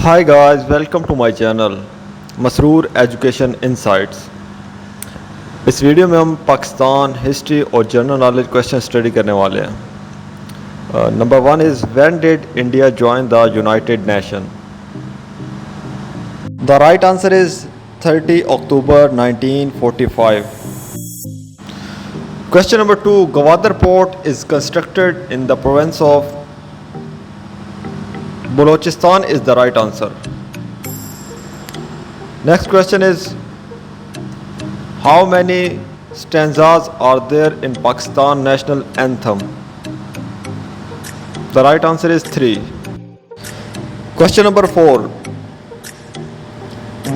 Hi guys, welcome to my channel Masroor education insights. इस video में हम पाकिस्तान हिस्ट्री और जनरल नॉलेज क्वेश्चन स्टडी करने वाले हैं। Number one is when did India join the United nation? The right answer is 30 October 1945। Question number two, Gwadar Port is constructed in the province of Balochistan is the right answer. Next question is, how many stanzas are there in Pakistan national anthem? The right answer is 3. Question number 4,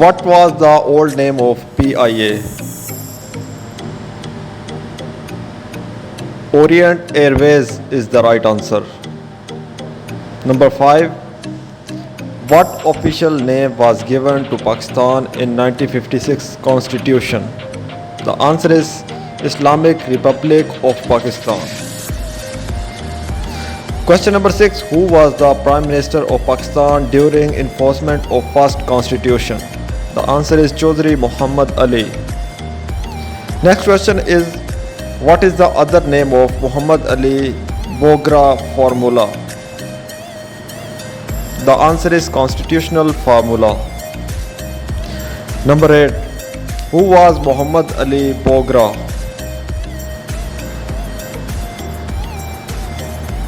what was the old name of PIA? Orient Airways is the right answer. Number 5, what official name was given to Pakistan in 1956 Constitution? The answer is Islamic Republic of Pakistan. Question number 6, who was the Prime Minister of Pakistan during enforcement of first Constitution? The answer is Chaudhry Muhammad Ali. Next question is, what is the other name of Muhammad Ali Bogra formula? The answer is constitutional formula. Number 8, who was Muhammad Ali Bogra?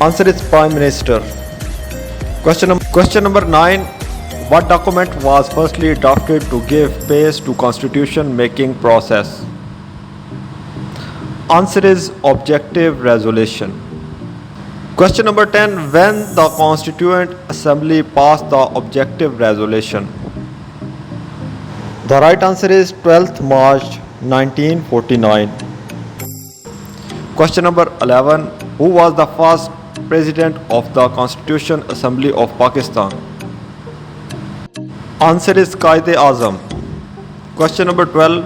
Answer is Prime Minister. Question number 9, what document was firstly drafted to give pace to constitution making process? Answer is objective resolution. Question number 10, when the Constituent Assembly passed the objective resolution? The right answer is 12th March 1949. Question number 11, who was the first President of the Constitution Assembly of Pakistan? Answer is Quaid-e-Azam. Question number 12,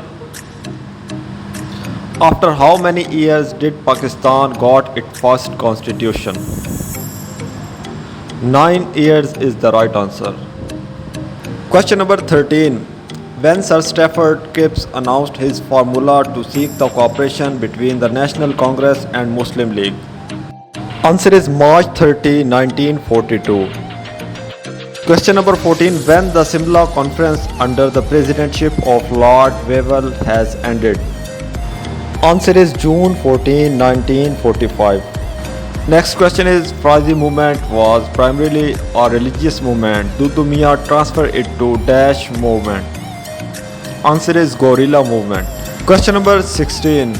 after how many years did Pakistan got its first constitution? 9 years is the right answer. Question number 13, when Sir Stafford Cripps announced his formula to seek the cooperation between the National Congress and Muslim League? Answer is March 30, 1942. Question number 14, when the Simla Conference under the presidency of Lord Wavell has ended? Answer is June 14, 1945. Next question is, Frazi movement was primarily a religious movement. Dudu Mian transfer it to dash movement. Answer is guerrilla movement. Question number 16,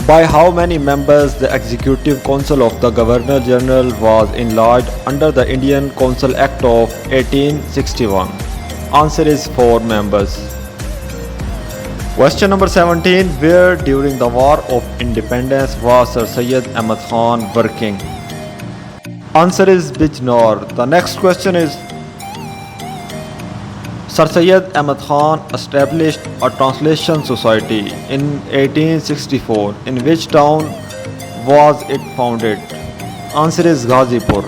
by how many members the Executive Council of the Governor General was enlarged under the Indian Council Act of 1861? Answer is 4 members. Question number 17, where during the War of Independence was Sir Syed Ahmad Khan working? Answer is Bijnor. The next question is, Sir Syed Ahmad Khan established a translation society in 1864. In which town was it founded? Answer is Ghazipur.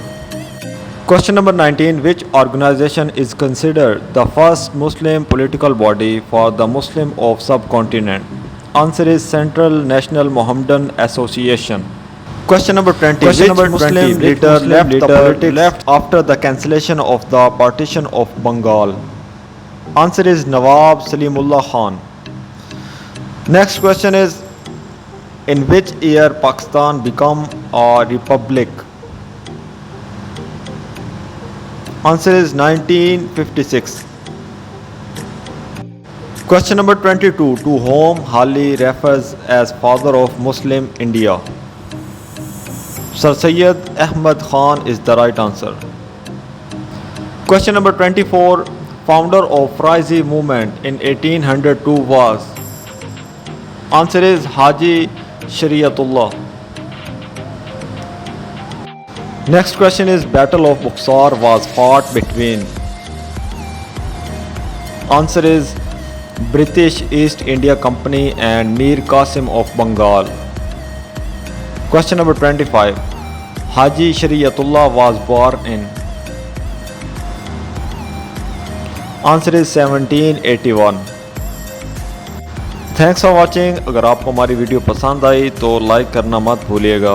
Question number 19, which organization is considered the first Muslim political body for the Muslim of subcontinent? Answer is Central National Mohammedan Association. Question number 20, which Muslim leader left the politics after the cancellation of the partition of Bengal? Answer is Nawab Salimullah Khan. Next question is, in which year Pakistan became a republic? Answer is 1956. Question number 22, to whom Hali refers as father of Muslim India? Sir Syed Ahmad Khan is the right answer. Question number 24, founder of Frazi movement in 1802 was? Answer is Haji Shariatullah. Next question is, Battle of Buxar was fought between? Answer is British East India Company and Mir Qasim of Bengal. Question number 25, Haji Shariatullah was born in? Answer is 1781। Thanks for watching. अगर आपको हमारी video पसंद आई तो like करना मत भूलिएगा।